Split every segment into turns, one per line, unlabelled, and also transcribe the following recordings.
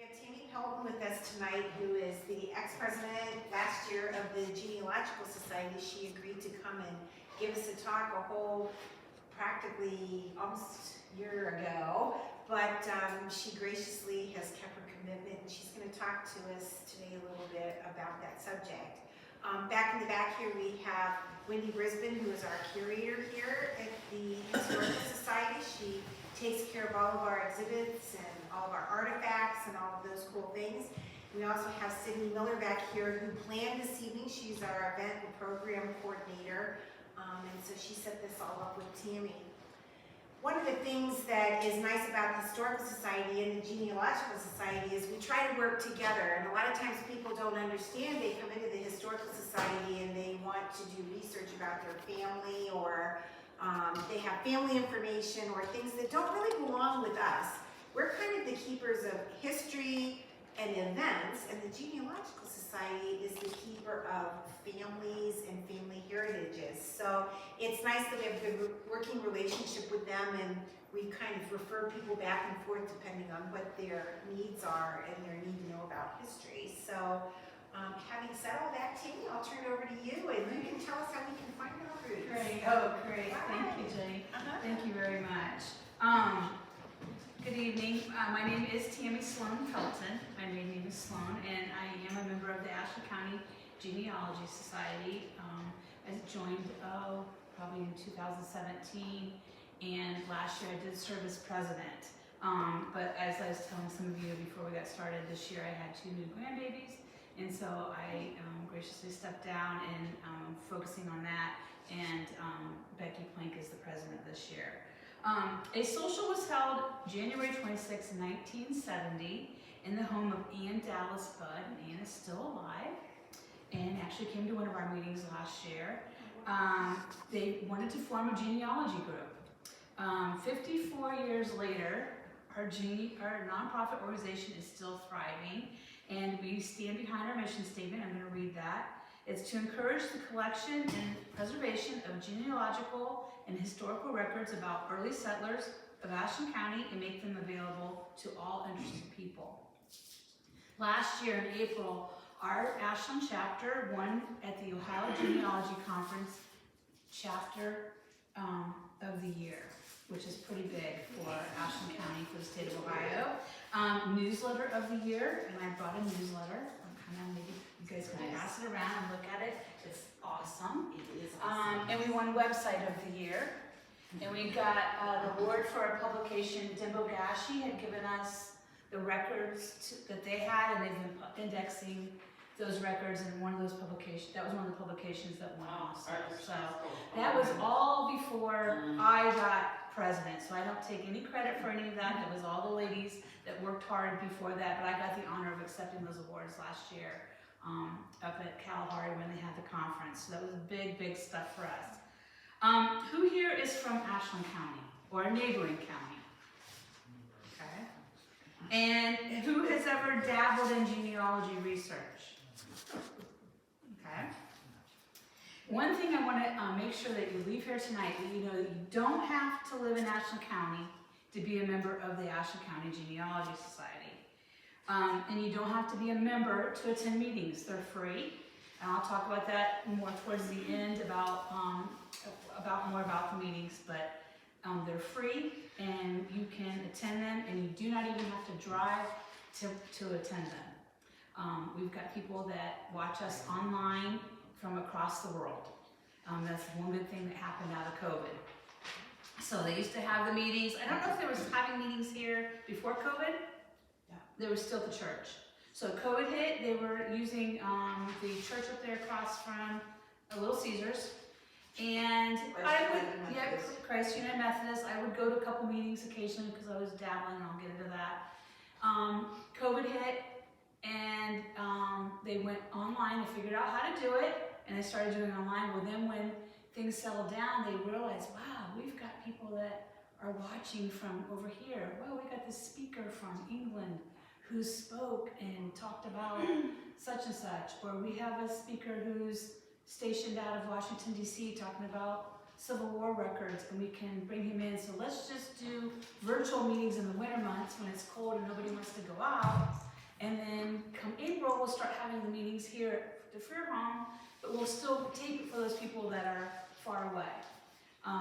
We have Tammy Pelton with us tonight, who is the ex-president last year of the Genealogical Society. She agreed to come and give us a talk a whole, practically almost year ago, but she graciously has kept her commitment, and she's going to talk to us today a little bit about that subject. Back in the back here we have Wendy Brisbane, who is our curator here at the Historical Society. She takes care of all of our exhibits and all of our artifacts and all of those cool things. We also have Sydney Miller back here, who planned this evening. She's our event and program coordinator, and so she set this all up with Tammy. One of the things that is nice about the Historical Society and the Genealogical Society is we try to work together, and a lot of times people don't understand. They come into the Historical Society and they want to do research about their family, or they have family information or things that don't really belong with us. We're kind of the keepers of history and events, and the Genealogical Society is the keeper of families and family heritages. So it's nice that we have a good working relationship with them, and we kind of refer people back and forth depending on what their needs are and their need to know about history. So having said all that, Tammy, I'll turn it over to you, and you can tell us how we can find our roots.
Great. Oh, great. Thank you, Jenny. Thank you very much. Good evening. My name is Tammy Pelton. My maiden name is Sloan, and I am a member of the Ashland County Genealogical Society. I joined probably in 2017, and last year I did serve as president. But as I was telling some of you before we got started, this year I had 2 new grandbabies, and so I graciously stepped down and focusing on that, and Becky Plank is the president this year. A social was held January 26, 1970 in the home of Ann Dallas Budd. Ann is still alive and actually came to one of our meetings last year. They wanted to form a genealogy group. 54 years later, our nonprofit organization is still thriving, and we stand behind our mission statement. I'm going to read that. It's to encourage the collection and preservation of genealogical and historical records about early settlers of Ashland County and make them available to all interested people. Last year in April, our Ashland chapter won at the Ohio Genealogy Conference Chapter of the Year, which is pretty big for Ashland County, for the state of Ohio. Newsletter of the Year, and I brought a newsletter. Maybe you guys can pass it around and look at it. It's awesome.
It is awesome.
And we won Website of the Year. And we got the award for our publication. Dimbo Gashi had given us the records that they had, and they've been indexing those records in one of those publications. That was one of the publications that won also. So that was all before I got president. So I don't take any credit for any of that. That was all the ladies that worked hard before that. But I got the honor of accepting those awards last year up at Kalahari when they had the conference. So that was big, big stuff for us. Who here is from Ashland County or a neighboring county? Okay. And who has ever dabbled in genealogy research? Okay. One thing I want to make sure that you leave here tonight, that you know that you don't have to live in Ashland County to be a member of the Ashland County Genealogy Society. And you don't have to be a member to attend meetings. They're free. And I'll talk about that more towards the end about more about the meetings, but they're free and you can attend them, and you do not even have to drive to attend them. We've got people that watch us online from across the world. That's one good thing that happened out of COVID. So they used to have the meetings. I don't know if there was having meetings here before COVID.
Yeah.
There was still the church. So COVID hit, they were using the church up there across from Little Caesars. And Christ United Methodist. I would go to a couple meetings occasionally because I was dabbling, and I'll get into that. COVID hit, and they went online. They figured out how to do it, and they started doing online. Well, then when things settled down, they realized, wow, we've got people that are watching from over here. Well, we got this speaker from England who spoke and talked about such and such, or we have a speaker who's stationed out of Washington, D.C. talking about Civil War records, and we can bring him in. So let's just do virtual meetings in the winter months when it's cold and nobody wants to go out, And then come April, we'll start having the meetings here at the Fair Home, but we'll still tape it for those people that are far away.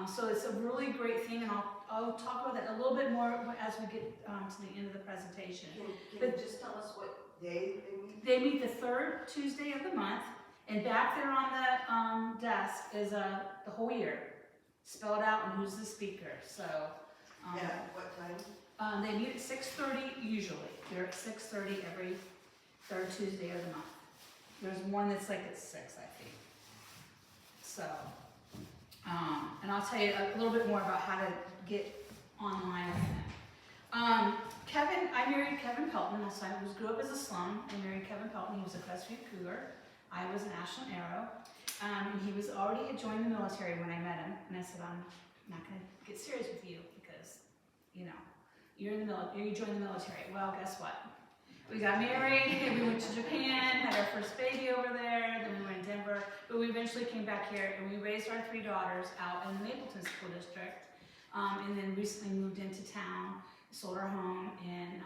So it's a really great thing, and I'll talk about that a little bit more as we get to the end of the presentation.
Can you just tell us what day they meet?
They meet the third Tuesday of the month, and back there on the desk is the whole year, spelled out and who's the speaker. So
At what time?
they meet at 6:30 usually. They're at 6:30 every third Tuesday of the month. There's one that's like at 6, I think. So, and I'll tell you a little bit more about how to get online with them. I married Kevin Pelton. So I grew up as a slum. I married Kevin Pelton. He was a Crestview Cougar. I was an Ashland Arrow. He was already had joined the military when I met him, and I said, I'm not going to get serious with you because, you know, you're in the military. You joined the military. Well, guess what? We got married, and we went to Japan, had our first baby over there, then we went to Denver, but we eventually came back here, and we raised our 3 daughters out in the Mapleton School District, and then recently moved into town, sold our home, and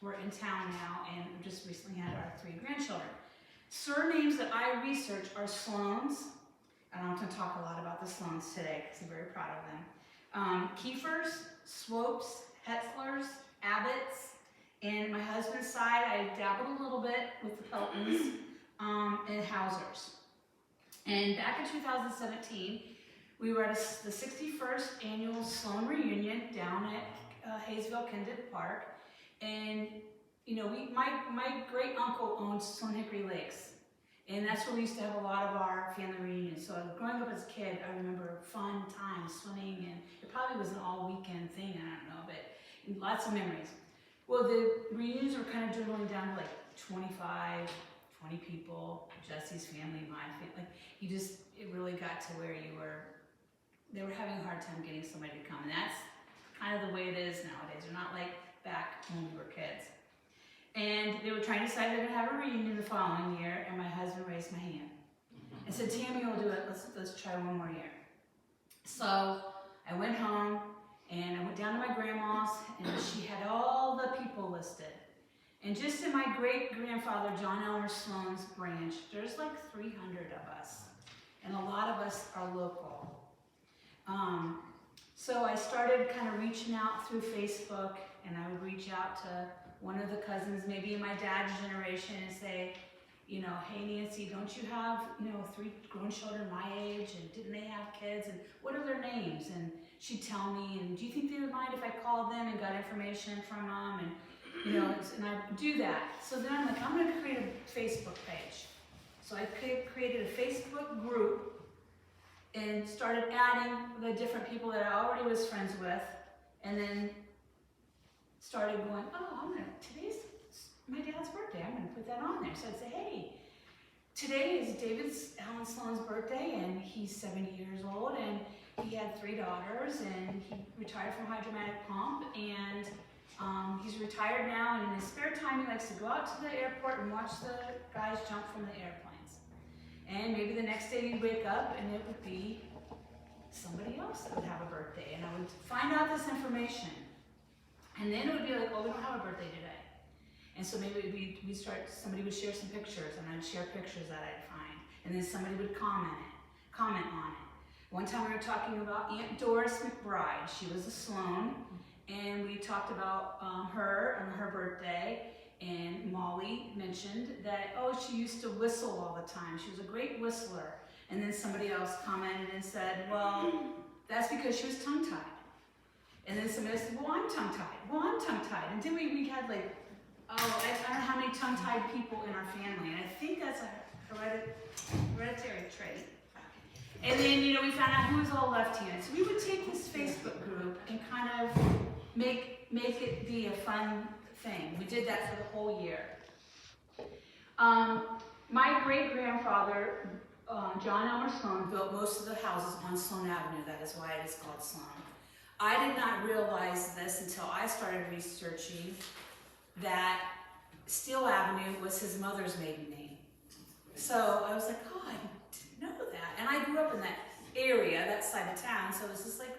we're in town now, and we just recently had our 3 grandchildren. Surnames that I research are Sloans, and I'm going to talk a lot about the Sloans today, because I'm very proud of them. Kiefers, Swopes, Hetzlers, Abbotts, and my husband's side, I dabbled a little bit with the Peltons and Hausers. And back in 2017, we were at the 61st annual Sloan reunion down at Hayesville Kendall Park. And, you know, my great uncle owned Sloan Hickory Lakes. And that's where we used to have a lot of our family reunions. So growing up as a kid, I remember fun times swimming, and it probably was an all weekend thing, I don't know, but lots of memories. Well, the reunions were kind of dwindling down to like 25, 20 people, Jesse's family, my family. It really got to where they were having a hard time getting somebody to come. And that's kind of the way it is nowadays. They're not like back when we were kids. And they were trying to decide they're gonna have a reunion the following year, and my husband raised my hand and said, Tammy, we'll do it, let's try one more year. So I went home, and I went down to my grandma's, and she had all the people listed. And just in my great-grandfather, John Elmer Sloan's branch, there's like 300 of us. And a lot of us are local. So I started kind of reaching out through Facebook, and I would reach out to one of the cousins, maybe in my dad's generation, and say, you know, hey Nancy, don't you have, you know, 3 grown children my age, and didn't they have kids, and what are their names? And she'd tell me, and do you think they would mind if I called them and got information from them? And, you know, and I do that. So then I'm like, I'm going to create a Facebook page. So I created a Facebook group and started adding the different people that I already was friends with, and then started going, today's my dad's birthday, I'm going to put that on there. So I'd say, hey, today is Alan Sloan's birthday, and he's 70 years old, and he had 3 daughters, and he retired from hydromatic pump, and he's retired now, and in his spare time he likes to go out to the airport and watch the guys jump from the airplanes. And maybe the next day you'd wake up and it would be somebody else that would have a birthday, and I would find out this information. And then it would be like, oh, we don't have a birthday today. And so maybe somebody would share some pictures, and I'd share pictures that I'd find. And then somebody would comment on it. One time we were talking about Aunt Doris McBride. She was a Sloan, and we talked about her and her birthday. And Molly mentioned that, oh, she used to whistle all the time. She was a great whistler. And then somebody else commented and said, well, that's because she was tongue-tied. And then somebody said, well, I'm tongue-tied. Well, I'm tongue-tied. And then we had like, I don't know how many tongue-tied people in our family. And I think that's a hereditary trait. And then, you know, we found out who was all left-handed. So we would take this Facebook group and kind of make it be a fun thing. We did that for the whole year. My great-grandfather, John Elmer Sloan, built most of the houses on Sloan Avenue. That is why it is called Sloan. I did not realize this until I started researching that Steele Avenue was his mother's maiden name. So I was like, oh, I didn't know that. And I grew up in that area, that side of town, so this is like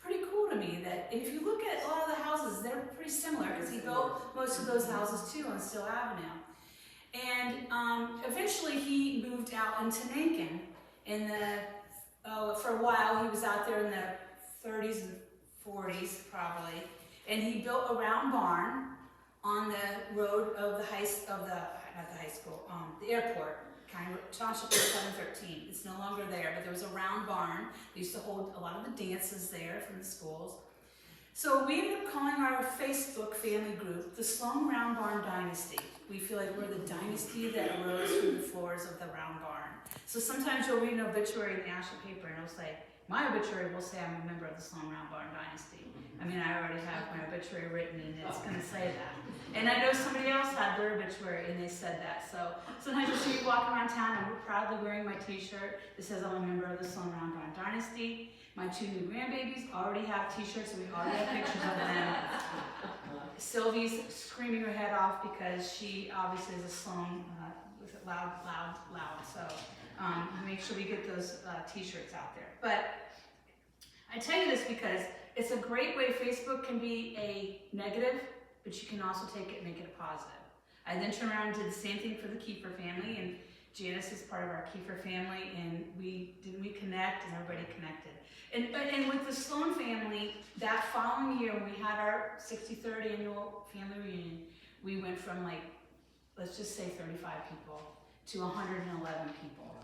pretty cool to me that if you look at a lot of the houses, they're pretty similar because he built most of those houses too on Still Avenue. And eventually he moved out into Macon in for a while. He was out there in the 30s and 40s probably, and he built a round barn on the road of the airport, kind of Township 713. It's no longer there, but there was a round barn. They used to hold a lot of the dances there from the schools. So we ended up calling our Facebook family group the Sloan Round Barn Dynasty. We feel like we're the dynasty that arose from the floors of the round barn. So sometimes you'll read an obituary in the Ashland paper and it'll say, my obituary will say I'm a member of the Sloan Round Barn Dynasty. I mean, I already have my obituary written and it's going to say that. And I know somebody else had their obituary and they said that. So sometimes you'll see me walking around town and we're proudly wearing my t-shirt that says I'm a member of the Sloan Round Barn Dynasty. My 2 new grandbabies already have t-shirts and we already have pictures of them. Sylvie's screaming her head off because she obviously is a Sloan with it loud. So make sure we get those t-shirts out there. But I tell you this because it's a great way. Facebook can be a negative, but you can also take it and make it a positive. I then turned around and did the same thing for the Kiefer family, and Janice is part of our Kiefer family, and we connect, and everybody connected. And with the Sloan family, that following year when we had our 63rd annual family reunion, we went from let's just say 35 people to 111 people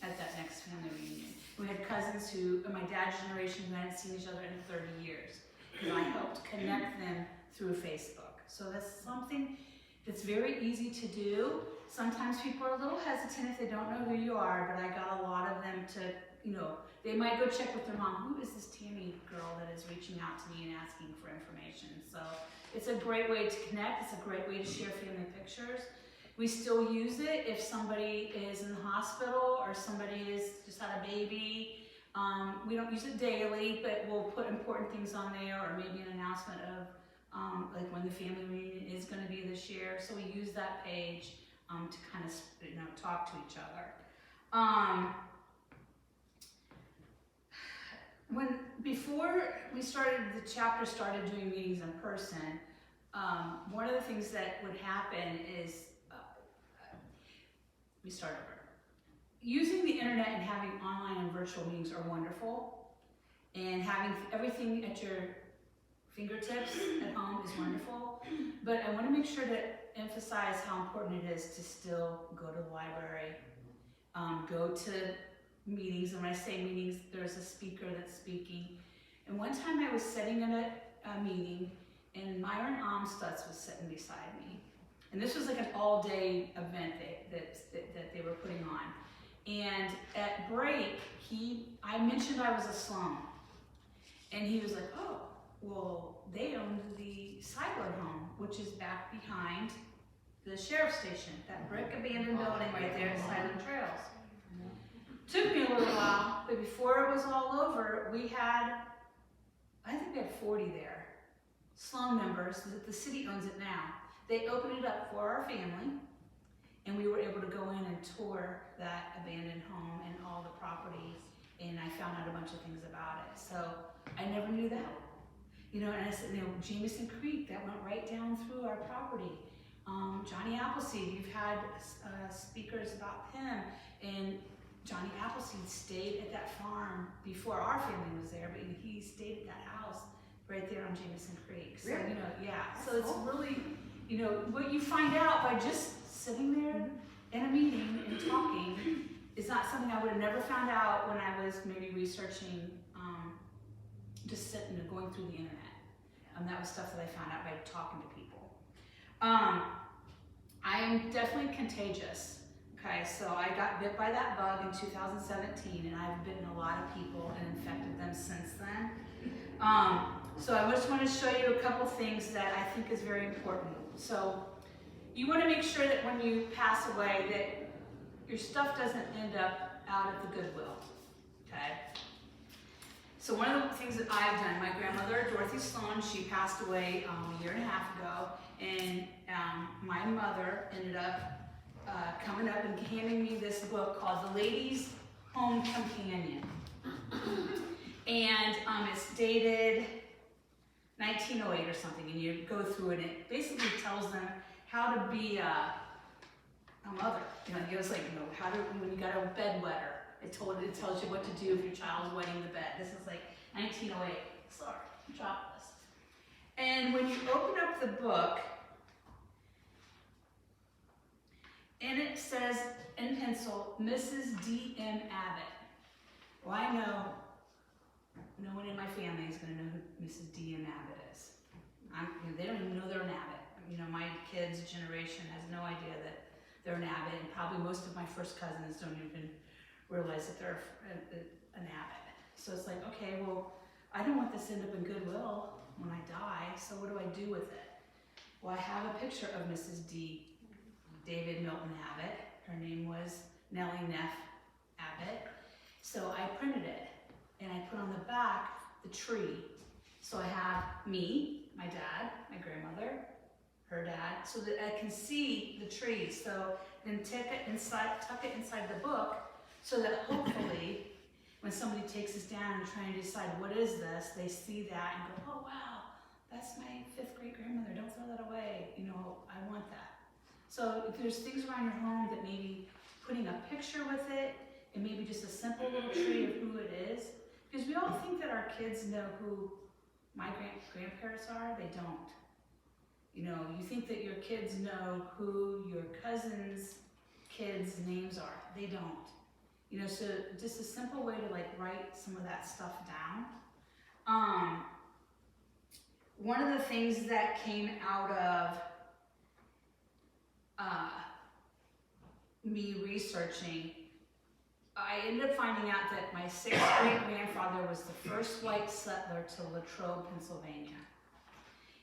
at that next family reunion. We had cousins who, in my dad's generation, who hadn't seen each other in 30 years, because I helped connect them through Facebook. So that's something that's very easy to do. Sometimes people are a little hesitant if they don't know who you are, but I got a lot of them to, they might go check with their mom, who is this Tammy girl that is reaching out to me and asking for information? So it's a great way to connect. It's a great way to share family pictures. We still use it if somebody is in the hospital or somebody is just had a baby. We don't use it daily, but we'll put important things on there or maybe an announcement of like when the family reunion is going to be this year. So we use that page to kind of talk to each other. Before we started, the chapter started doing meetings in person, one of the things that would happen is, we start over. Using the internet and having online and virtual meetings are wonderful, and having everything at your fingertips at home is wonderful, but I want to make sure to emphasize how important it is to still go to the library, go to meetings, and when I say meetings, there's a speaker that's speaking. And one time I was sitting in a meeting, and Myron Amstutz was sitting beside me. And this was like an all-day event that they were putting on. And at break, I mentioned I was a Sloan. And he was like, oh, well, they owned the Seidler home, which is back behind the sheriff's station, that brick abandoned building right there at Silent Trails. Took me a little while, but before it was all over, I think we had 40 there, Sloan members. The city owns it now. They opened it up for our family, and we were able to go in and tour that abandoned home and all the property, and I found out a bunch of things about it. So I never knew that. And I said, Jameson Creek, that went right down through our property. Johnny Appleseed, you've had speakers about him, and Johnny Appleseed stayed at that farm before our family was there, but he stayed at that house right there on Jameson Creek. So,
really?
So it's really, what you find out by just sitting there in a meeting and talking is not something I would have never found out when I was maybe researching, just sitting and going through the internet. That was stuff that I found out by talking to people. I am definitely contagious. Okay, so I got bit by that bug in 2017, and I've bitten a lot of people and infected them since then. So I just want to show you a couple things that I think is very important. So you want to make sure that when you pass away that your stuff doesn't end up out at the Goodwill, okay? So one of the things that I've done, my grandmother, Dorothy Sloan, she passed away a year and a half ago, and my mother ended up coming up and handing me this book called The Ladies' Home Companion. And it's dated 1908 or something, and you go through it, and it basically tells them how to be a mother. You know, it goes like, you know, how to, when you got a bedwetter, it tells you what to do if your child's wetting the bed. This is like 1908. Sorry, drop this. And when you open up the book, and it says in pencil, Mrs. D.M. Abbott. Well, I know no one in my family is going to know who Mrs. D.M. Abbott is. They don't even know they're an Abbott. You know, my kids' generation has no idea that they're an Abbott, and probably most of my first cousins don't even realize that they're an Abbott. So it's like, okay, well, I don't want this to end up in Goodwill when I die, so what do I do with it? Well, I have a picture of Mrs. David Milton Abbott. Her name was Nellie Neff Abbott. So I printed it, and I put on the back the tree. So I have me, my dad, my grandmother, her dad, so that I can see the tree. So then tuck it inside the book, so that hopefully when somebody takes this down and trying to decide what is this, they see that and go, oh wow, that's my 5th great grandmother, don't throw that away, you know, I want that. So if there's things around your home that maybe putting a picture with it, and maybe just a simple little tree of who it is, because we all think that our kids know who my grandparents are, they don't. You know, you think that your kids know who your cousins' kids' names are, they don't. You know, so just a simple way to like write some of that stuff down. One of the things that came out of me researching, I ended up finding out that my 6th great grandfather was the first white settler to Latrobe, Pennsylvania.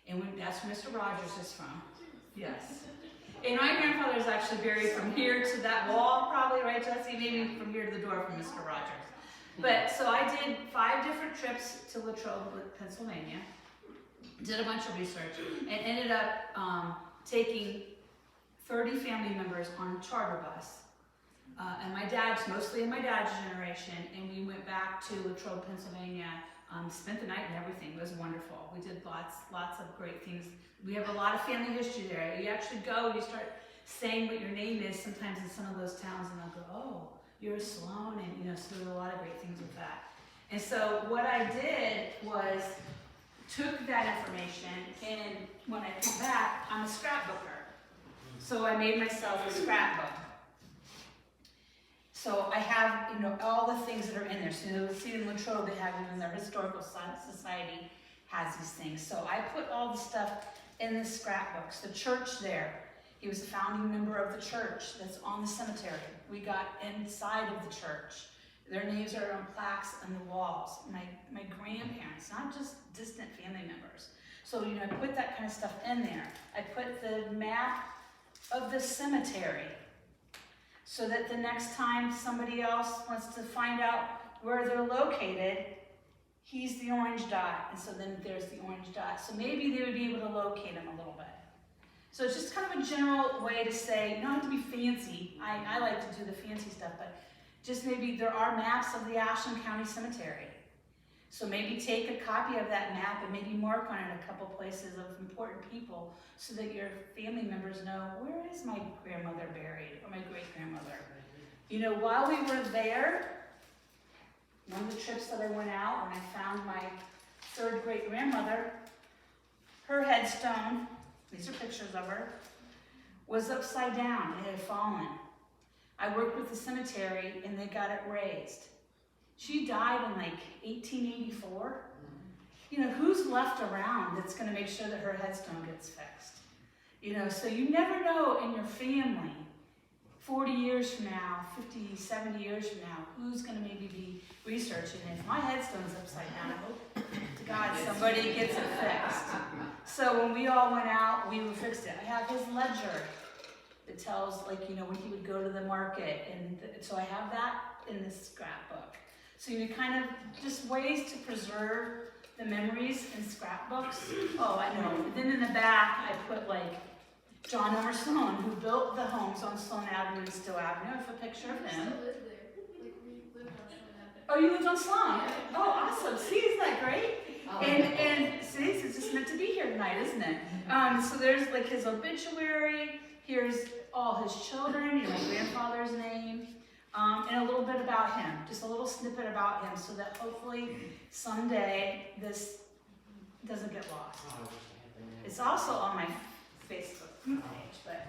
And that's where Mr. Rogers is from. Yes. And my grandfather is actually buried from here to that wall, probably, right, Jesse? Maybe from here to the door from Mr. Rogers. But so I did 5 different trips to Latrobe, Pennsylvania, did a bunch of research, and ended up taking 30 family members on a charter bus. And my dad's, mostly in my dad's generation, and we went back to Latrobe, Pennsylvania, spent the night and everything. It was wonderful. We did lots of great things. We have a lot of family history there. You actually go, you start saying what your name is sometimes in some of those towns, and they'll go, oh, you're a Sloan, and you know, so there are a lot of great things with that. And so what I did was took that information, and when I came back, I'm a scrapbooker. So I made myself a scrapbook. So I have, you know, all the things that are in there. So you'll see in Latrobe, they have them in their Historical Society has these things. So I put all the stuff in the scrapbooks. The church there, he was a founding member of the church that's on the cemetery. We got inside of the church. Their names are on plaques on the walls. My grandparents, not just distant family members. So, you know, I put that kind of stuff in there. I put the map of the cemetery, so that the next time somebody else wants to find out where they're located, he's the orange dot, and so then there's the orange dot. So maybe they would be able to locate him a little bit. So it's just kind of a general way to say, you don't have to be fancy. I like to do the fancy stuff, but just maybe there are maps of the Ashland County Cemetery. So maybe take a copy of that map and maybe mark on it a couple places of important people so that your family members know, where is my grandmother buried, or my great-grandmother? You know, while we were there, one of the trips that I went out, when I found my 3rd great-grandmother, her headstone, these are pictures of her, was upside down. It had fallen. I worked with the cemetery, and they got it raised. She died in like 1884. You know, who's left around that's going to make sure that her headstone gets fixed? You know, so you never know in your family, 40 years from now, 50, 70 years from now, who's going to maybe be researching. And if my headstone's upside down, I hope to God somebody gets it fixed. So when we all went out, we fixed it. I have his ledger that tells, like, you know, when he would go to the market. And so I have that in this scrapbook. So you kind of just ways to preserve the memories in scrapbooks. Oh, I know. And then in the back, I put like John Elmer Sloan, who built the homes on Sloan Avenue and Stowe Avenue. I have a picture of him.
Still live there. Like, we lived on Sloan Avenue.
Oh, you lived on Sloan?
Yeah.
Oh, awesome. See, isn't that great?
Oh,
And see, so just an it? So there's like his obituary, here's all his children, my grandfather's name, and a little bit about him, just a little snippet about him, so that hopefully someday this doesn't get lost. It's also on my Facebook page, but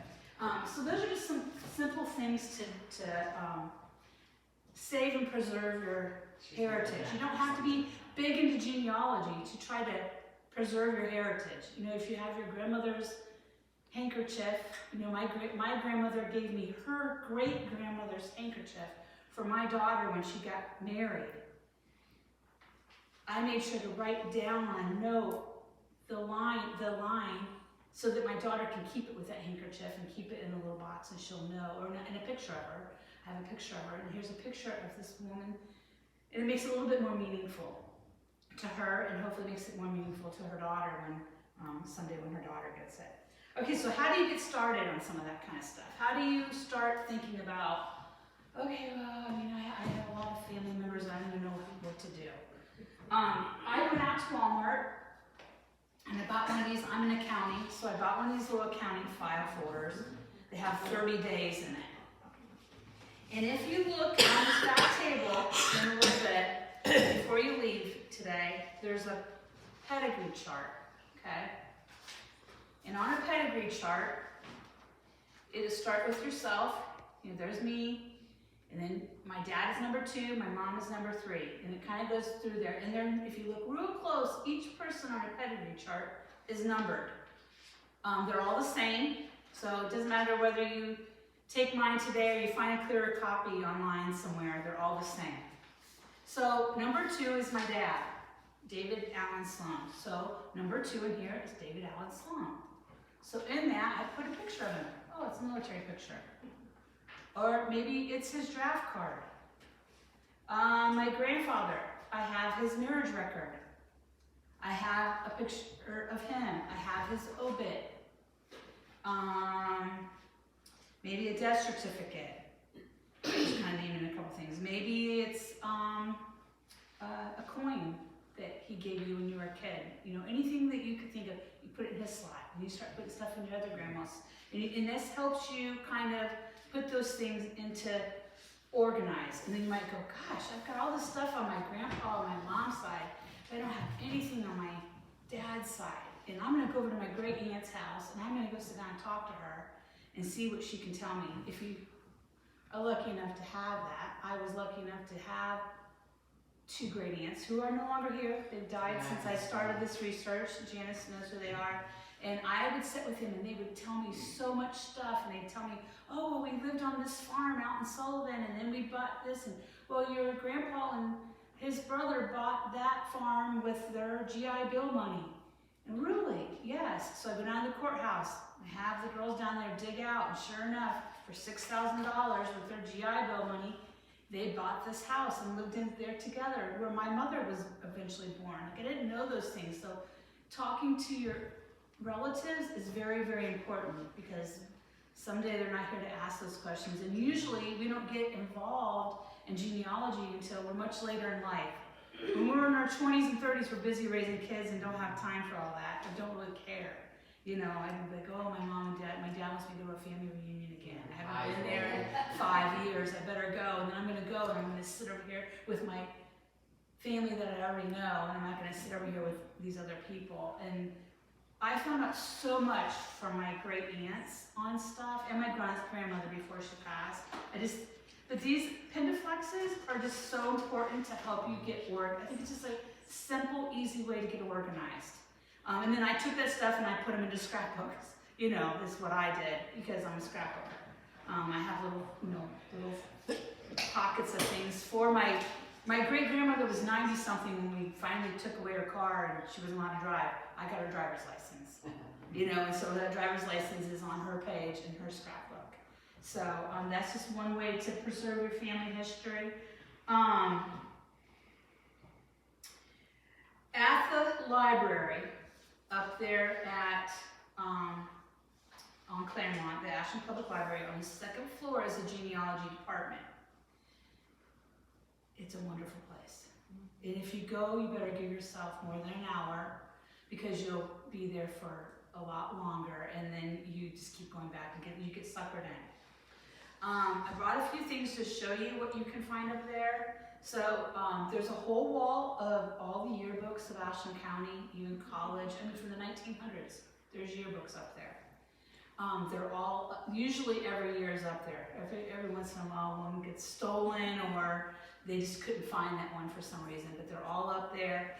so those are just some simple things to save and preserve your heritage. You don't have to be big into genealogy to try to preserve your heritage. If you have your grandmother's handkerchief, my grandmother gave me her great-grandmother's handkerchief for my daughter when she got married. I made sure to write down on a note the line, so that my daughter can keep it with that handkerchief and keep it in a little box and she'll know, or in a picture of her. I have a picture of her, and here's a picture of this woman, and it makes it a little bit more meaningful to her, and hopefully makes it more meaningful to her daughter someday when her daughter gets it. Okay, so how do you get started on some of that kind of stuff? How do you start thinking about, okay, well, I have a lot of family members and I don't even know what to do. I went out to Walmart and I bought one of these. I'm in accounting, so I bought one of these little accounting file folders. They have 30 days in it. And if you look on this back table in a little bit, before you leave today, there's a pedigree chart, okay? And on a pedigree chart, it'll start with yourself. There's me, and then my dad is number 2, my mom is number 3, and it kind of goes through there. And then if you look real close, each person on a pedigree chart is numbered. They're all the same, so it doesn't matter whether you take mine today or you find a clearer copy online somewhere, they're all the same. So number 2 is my dad, David Allen Sloan. So number 2 in here is David Allen Sloan. So in that, I put a picture of him. Oh, it's a military picture. Or maybe it's his draft card. My grandfather, I have his marriage record. I have a picture of him. I have his obit. Maybe a death certificate. Just kind of naming a couple things. Maybe it's a coin that he gave you when you were a kid. Anything that you could think of, you put it in his slot. And you start putting stuff in your other grandma's. And this helps you kind of put those things into organize. And then you might go, gosh, I've got all this stuff on my grandpa on my mom's side, but I don't have anything on my dad's side. And I'm gonna go over to my great aunt's house and I'm gonna go sit down and talk to her and see what she can tell me. If you are lucky enough to have that, I was lucky enough to have 2 great aunts who are no longer here. They've died since I started this research. Janice knows who they are. And I would sit with him and they would tell me so much stuff, and they'd tell me, oh, well, we lived on this farm out in Sullivan, and then we bought this, and well, your grandpa and his brother bought that farm with their GI Bill money. And really, yes. So I go down to the courthouse, I have the girls down there dig out, and sure enough, for $6,000 with their GI Bill money, they bought this house and lived in there together, where my mother was eventually born. Like, I didn't know those things, so talking to your relatives is very, very important, because someday they're not here to ask those questions. And usually we don't get involved in genealogy until we're much later in life. When we're in our 20s and 30s, we're busy raising kids and don't have time for all that. I don't really care. I'd be like, oh, my mom and dad, my dad wants me to go to a family reunion again. I haven't been there in 5 years. I better go. And then I'm going to go and I'm going to sit over here with my family that I already know, and I'm not going to sit over here with these other people. And I found out so much from my great aunts on stuff, and my grandmother before she passed. But these pendiflexes are just so important to help you get organized. I think it's just a simple, easy way to get organized. And then I took that stuff and I put them into scrapbooks. This is what I did, because I'm a scrapbooker. I have little pockets of things for my great-grandmother was 90-something when we finally took away her car and she wasn't allowed to drive. I got her driver's license, and so that driver's license is on her page in her scrapbook. So that's just one way to preserve your family history. At the library, up there at on Claremont, the Ashland Public Library, on the 2nd floor is the genealogy department. It's a wonderful place. And if you go, you better give yourself more than an hour, because you'll be there for a lot longer, and then you just keep going back and you get suckered in. I brought a few things to show you what you can find up there. So there's a whole wall of all the yearbooks of Ashland County, even college, I mean from the 1900s. There's yearbooks up there. They're all, usually every year is up there. Every once in a while one gets stolen or they just couldn't find that one for some reason, but they're all up there.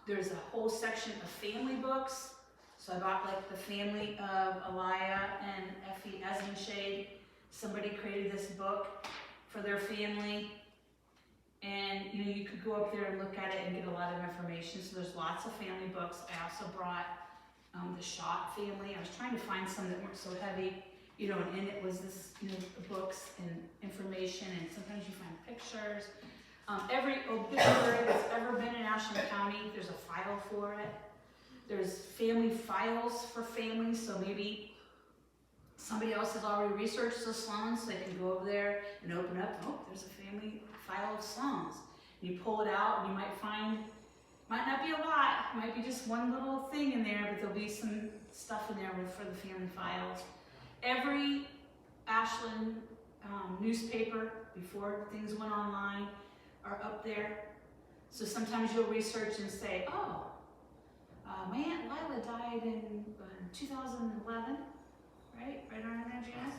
There's a whole section of family books. So I bought like the family of Elia and Effie Esmenshade. Somebody created this book for their family. And you could go up there and look at it and get a lot of information. So there's lots of family books. I also brought the Schott family. I was trying to find some that weren't so heavy, and in it was this, books and information, and sometimes you find pictures. Every obituary that's ever been in Ashland County, there's a file for it. There's family files for families, so maybe somebody else has already researched the Sloans, so they can go over there and open up, there's a family file of Sloans. You pull it out, and you might find, might not be a lot, might be just one little thing in there, but there'll be some stuff in there for the family files. Every Ashland newspaper, before things went online, are up there. So sometimes you'll research and say, my Aunt Lila died in 2011, right? Right around there, Janice?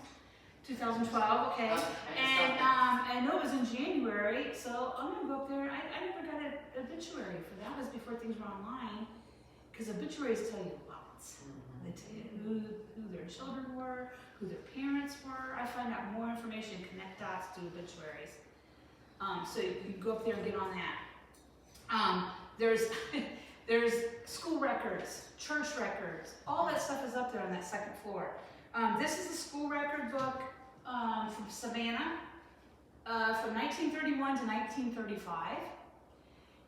2012, okay. And I know it was in January, so I'm gonna go up there. I never got an obituary for that. It was before things were online, because obituaries tell you lots. They tell you who their children were, who their parents were. I find out more information, connect dots to obituaries. So you can go up there and get on that. There's school records, church records, all that stuff is up there on that second floor. This is a school record book from Savannah from 1931 to 1935.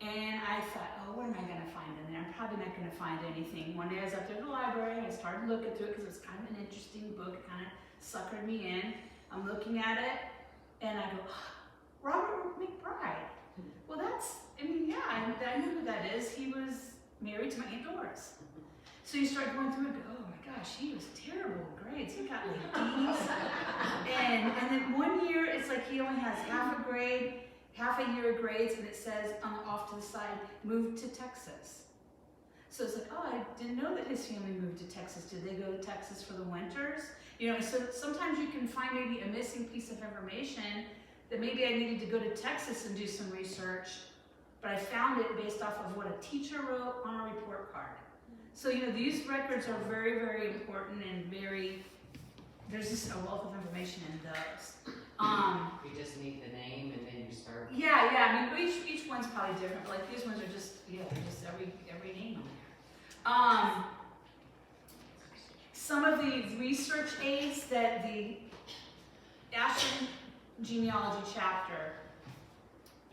And I thought, what am I going to find in there? I'm probably not going to find anything. One day I was up there at the library, I started looking through it because it was kind of an interesting book. It kind of suckered me in. I'm looking at it, and I go, Robert McBride. Well, I know who that is. He was married to my Aunt Doris. So you start going through it and go, oh my gosh, he was terrible in grades. He got like D's. and then one year, it's like he only has half a year of grades, and it says off to the side, moved to Texas. So it's like, I didn't know that his family moved to Texas. Did they go to Texas for the winters? So sometimes you can find maybe a missing piece of information that maybe I needed to go to Texas and do some research, but I found it based off of what a teacher wrote on a report card. So, these records are very, very important and there's just a wealth of information in those.
You just need the name and then you start.
Yeah, each one's probably different. Like these ones are just every name on there. Some of the research aids that the Ashland Genealogy Chapter,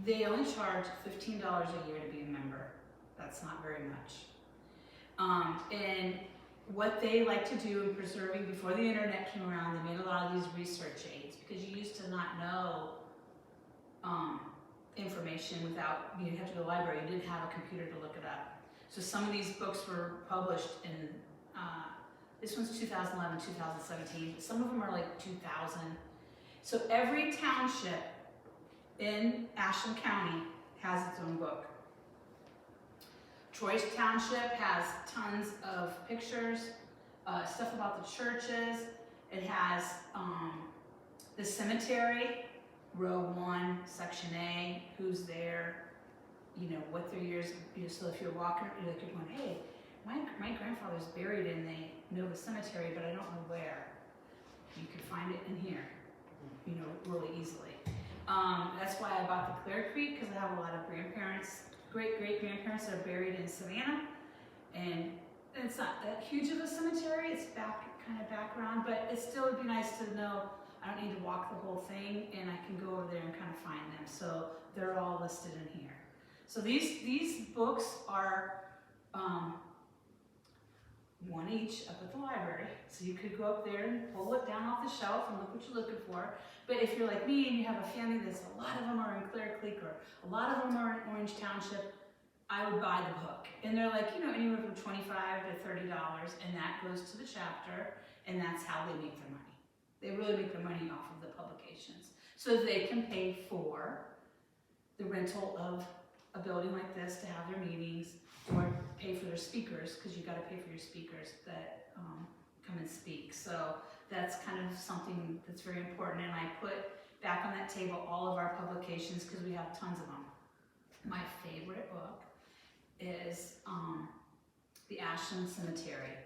they only charge $15 a year to be a member. That's not very much. And what they like to do in preserving, before the internet came around, they made a lot of these research aids because you used to not know information without, you have to go to the library, you didn't have a computer to look it up. So some of these books were published in, this one's 2011, 2017, some of them are like 2000. So every township in Ashland County has its own book. Troy Township has tons of pictures, stuff about the churches. It has the cemetery, row 1, section A, who's there, what their years, so if you're walking, you're going, hey, my grandfather's buried in the Nova Cemetery, but I don't know where. You can find it in here, really easily. That's why I bought the Clear Creek, because I have a lot of grandparents, great-great-grandparents that are buried in Savannah, and it's not that huge of a cemetery, it's kind of background, but it still would be nice to know I don't need to walk the whole thing, and I can go over there and kind of find them. So they're all listed in here. So these books are one each up at the library. So you could go up there and pull it down off the shelf and look what you're looking for. But if you're like me and you have a family that's a lot of them are in Clear Creek or a lot of them are in Orange Township, I would buy the book. And they're like, anywhere from $25 to of $30, and that goes to the chapter, and that's how they make their money. They really make their money off of the publications. So they can pay for the rental of a building like this to have their meetings, or pay for their speakers, because you got to pay for your speakers that come and speak. So that's kind of something that's very important, and I put back on that table all of our publications because we have tons of them. My favorite book is The Ashland Cemetery.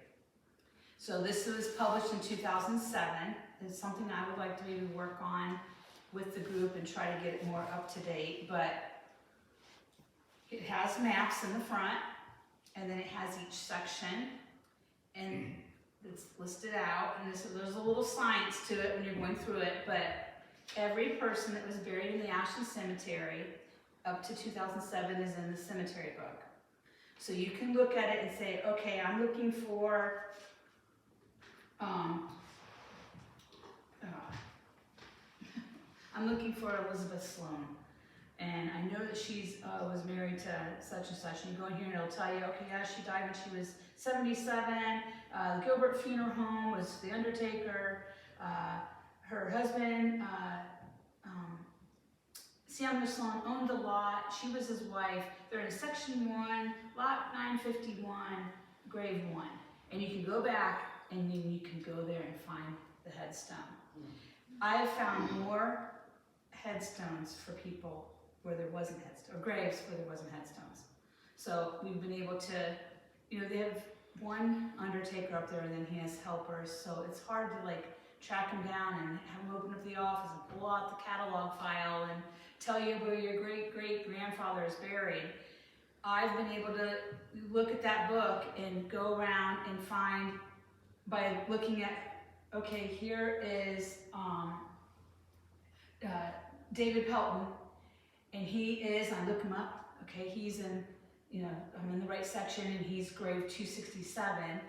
So this was published in 2007. It's something I would like to maybe work on with the group and try to get it more up to date, but it has maps in the front, and then it has each section, and it's listed out, and there's a little science to it when you're going through it, but every person that was buried in the Ashland Cemetery up to 2007 is in the cemetery book. So you can look at it and say, okay, I'm looking for Elizabeth Sloan, and I know that she's was married to such and such, and you go in here and it'll tell you, okay, yeah, she died when she was 77, Gilbert Funeral Home was the undertaker, her husband, Samuel Sloan owned the lot, she was his wife, they're in section 1, lot 951, grave 1, and you can go back and then you can go there and find the headstone. I have found more headstones for people where there wasn't headstones, or graves where there wasn't headstones. So we've been able to, they have one undertaker up there and then he has helpers, so it's hard to like track them down and have them open up the office and pull out the catalog file and tell you where your great-great-grandfather is buried. I've been able to look at that book and go around and find, by looking at, okay, here is David Pelton, and he is, I look him up, okay, he's in, I'm in the right section, and he's grave 267,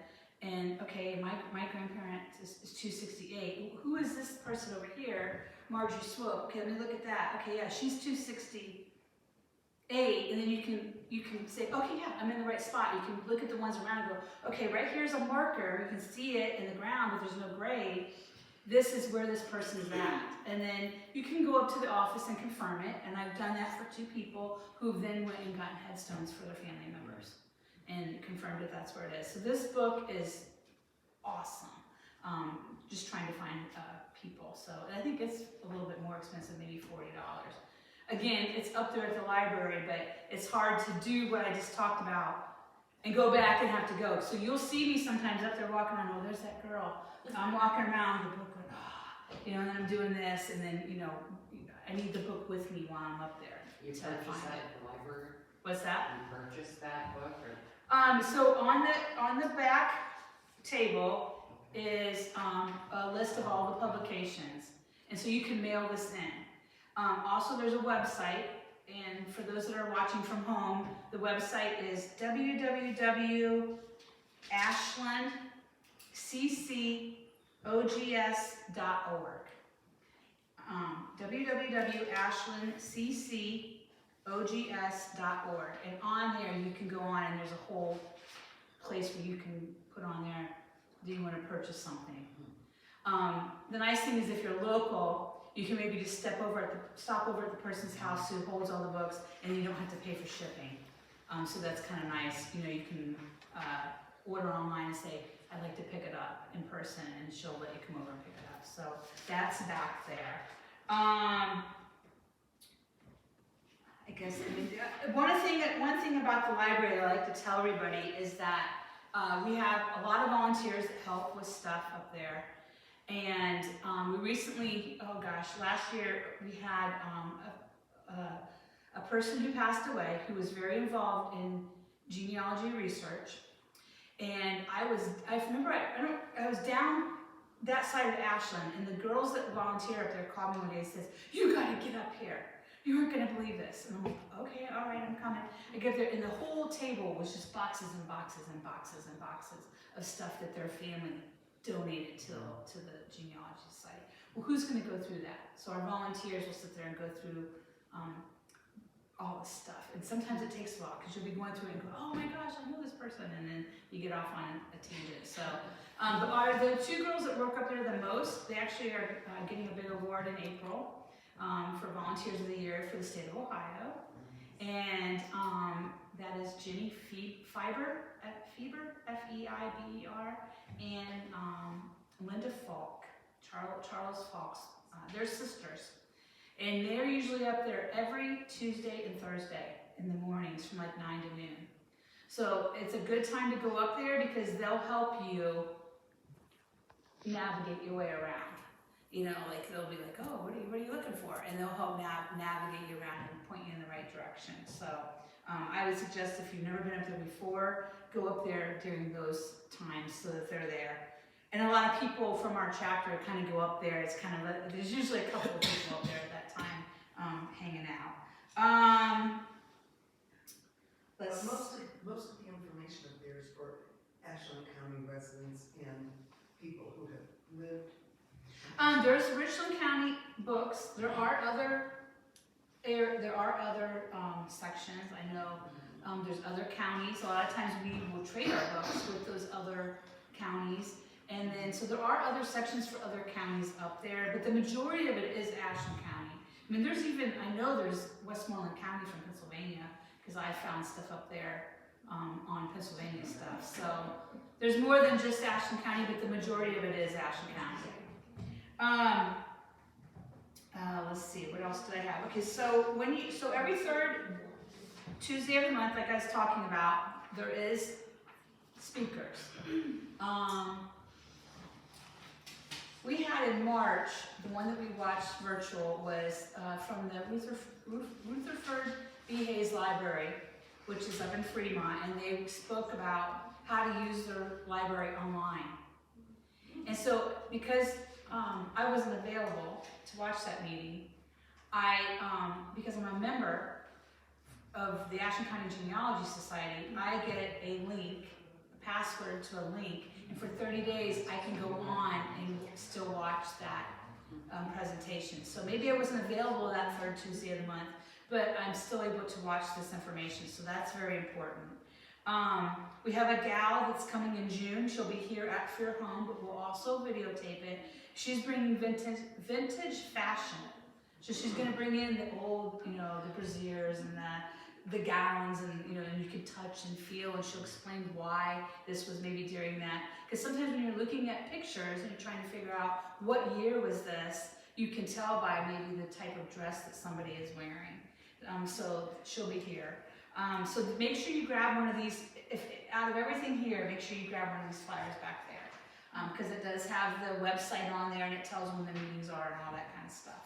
and okay, my grandparent is 268. Who is this person over here? Marjorie Swope. Okay, let me look at that. Okay, yeah, she's 268, and then you can say, okay, yeah, I'm in the right spot. You can look at the ones around and go, okay, right here's a marker. You can see it in the ground, but there's no grave. This is where this person is at. And then you can go up to the office and confirm it, and I've done that for 2 people who then went and gotten headstones for their family members and confirmed that that's where it is. So this book is awesome. Just trying to find people. So and I think it's a little bit more expensive, maybe $40. Again, it's up there at the library, but it's hard to do what I just talked about and go back and have to go. So you'll see me sometimes up there walking around, oh, there's that girl. I'm walking around with the book going, and then I'm doing this, and then, I need the book with me while I'm up there.
You
to
purchased
find
that
it.
at the library?
What's that?
You purchased that book, or?
So on the back table is a list of all the publications, and so you can mail this in. Also, there's a website, and for those that are watching from home, the website is www.ashlandccogs.org. www.ashlandccogs.org, and on there you can go on, and there's a whole place where you can put on there, do you want to purchase something? The nice thing is if you're local, you can maybe just stop over at the person's house who holds all the books, and you don't have to pay for shipping. So that's kind of nice. You can order online and say, I'd like to pick it up in person, and she'll let you come over and pick it up. So that's back there. I guess one thing about the library that I like to tell everybody is that we have a lot of volunteers that help with stuff up there. And we recently, last year we had a person who passed away who was very involved in genealogy research. And I was down that side of Ashland, and the girls that volunteer up there called me one day and says, you gotta get up here. You aren't gonna believe this. And I'm like, okay, all right, I'm coming. I get there, and the whole table was just boxes and boxes and boxes and boxes of stuff that their family donated to the genealogy society. Well, who's going to go through that? So our volunteers will sit there and go through all this stuff. And sometimes it takes a while because you'll be going through it and go, oh my gosh, I know this person, and then you get off on a tangent. So, but the two girls that work up there the most, they actually are getting a big award in April for Volunteers of the Year for the state of Ohio. And that is Jenny Feiber, F-E-I-B-E-R, and Linda Falk, Charles Falks. They're sisters. And they're usually up there every Tuesday and Thursday in the mornings from like 9 to noon. So it's a good time to go up there because they'll help you navigate your way around. You know, like they'll be like, oh, what are you looking for? And they'll help navigate you around and point you in the right direction. So I would suggest if you've never been up there before, go up there during those times so that they're there. And a lot of people from our chapter kind of go up there. It's kind of there's usually a couple of people up there at that time hanging out.
Most of the information up there is for Ashland County residents and people who have lived.
There's Richland County books. There are other sections. I know there's other counties. A lot of times we will trade our books with those other counties. And then, so there are other sections for other counties up there, but the majority of it is Ashland County. I mean, I know there's Westmoreland County from Pennsylvania, because I found stuff up there on Pennsylvania stuff. So there's more than just Ashland County, but the majority of it is Ashland County. Let's see, what else did I have? Okay, so every third Tuesday of the month, like I was talking about, there is speakers. We had in March, the one that we watched virtual was from the Rutherford B. Hayes Library, which is up in Fremont, and they spoke about how to use their library online. And so, because I wasn't available to watch that meeting, because I'm a member of the Ashland County Genealogy Society, I get a link, a password to a link, and for 30 days I can go on and still watch that presentation. So maybe I wasn't available that third Tuesday of the month, but I'm still able to watch this information, so that's very important. We have a gal that's coming in June. She'll be here at Fair Home, but we'll also videotape it. She's bringing vintage fashion. So she's going to bring in the old, the brassieres and the gowns, and and you can touch and feel, and she'll explain why this was maybe during that. Because sometimes when you're looking at pictures and you're trying to figure out what year was this, you can tell by maybe the type of dress that somebody is wearing. So she'll be here. So make sure you grab one of these. If out of everything here, make sure you grab one of these flyers back there, because it does have the website on there and it tells when the meetings are and all that kind of stuff.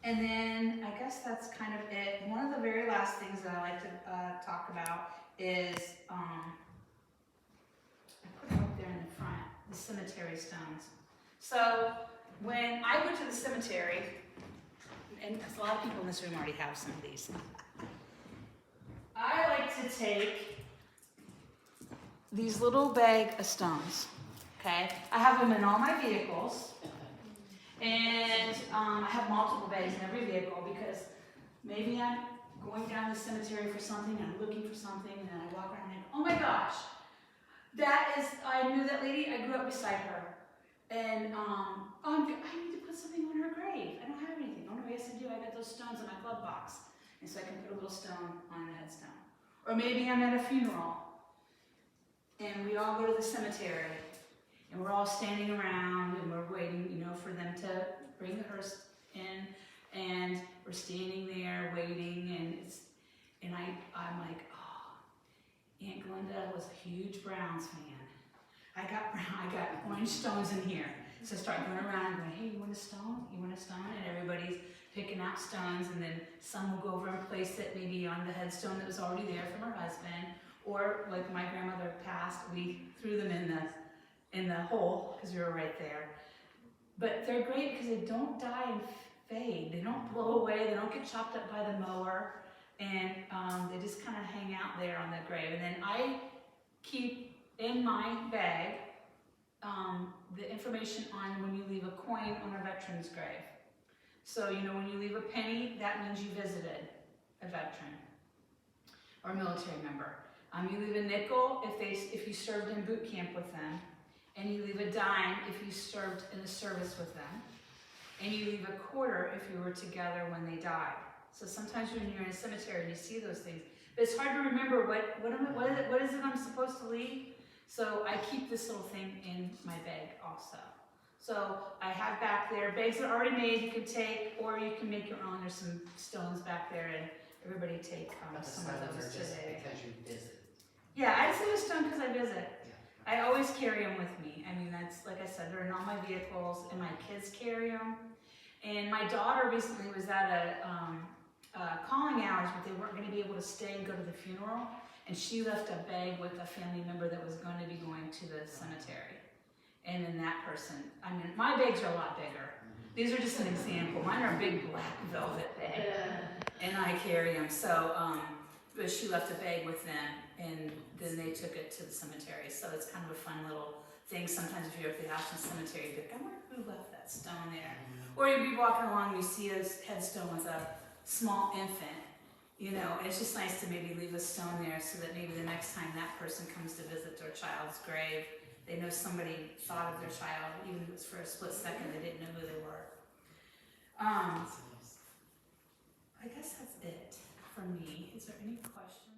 And then I guess that's kind of it. One of the very last things that I like to talk about is I put it up there in the front, the cemetery stones. So when I went to the cemetery, and a lot of people in this room already have some of these, I like to take these little bag of stones, okay? I have them in all my vehicles, and I have multiple bags in every vehicle because maybe I'm going down the cemetery for something, I'm looking for something, and then I walk around and I go, oh my gosh, I knew that lady, I grew up beside her, and I need to put something on her grave. I don't have anything. Oh no, yes I do, I got those stones in my glove box. And so I can put a little stone on the headstone. Or maybe I'm at a funeral, and we all go to the cemetery, and we're all standing around, and we're waiting, for them to bring the hearse in, and we're standing there waiting, and I'm like, oh, Aunt Glenda was a huge Browns fan. I got orange stones in here. So I start going around and going, hey, you want a stone? You want a stone? And everybody's picking out stones, and then some will go over and place it maybe on the headstone that was already there from her husband, or like my grandmother passed, we threw them in the hole because we were right there. But they're great because they don't die and fade. They don't blow away. They don't get chopped up by the mower, and they just kind of hang out there on the grave. And then I keep in my bag the information on when you leave a coin on a veteran's grave. So, you know, when you leave a penny, that means you visited a veteran or a military member. You leave a nickel if you served in boot camp with them, and you leave a dime if you served in the service with them, and you leave a quarter if you were together when they died. So sometimes when you're in a cemetery and you see those things, but it's hard to remember what is it I'm supposed to leave. So I keep this little thing in my bag also. So I have back there bags that are already made you can take, or you can make your own. There's some stones back there, and everybody take
But the
some of
stones are
those
just
today.
because you visit.
Yeah, I just leave a stone because I visit.
Yeah.
I always carry them with me. I mean, that's, like I said, they're in all my vehicles, and my kids carry them. And my daughter recently was at a calling hours, but they weren't going to be able to stay and go to the funeral. And she left a bag with a family member that was going to be going to the cemetery. And then that person, I mean, my bags are a lot bigger. These are just an example. Mine are a big black velvet bag. And I carry them. So, but she left a bag with them, and then they took it to the cemetery. So it's kind of a fun little thing. Sometimes if you're at the Ashland Cemetery, you go, I wonder who left that stone there. Or you'd be walking along and you see a headstone with a small infant. You know, it's just nice to maybe leave a stone there so that maybe the next time that person comes to visit their child's grave, they know somebody thought of their child, even if it was for a split second, they didn't know who they were. I guess that's it for me. Is there any questions?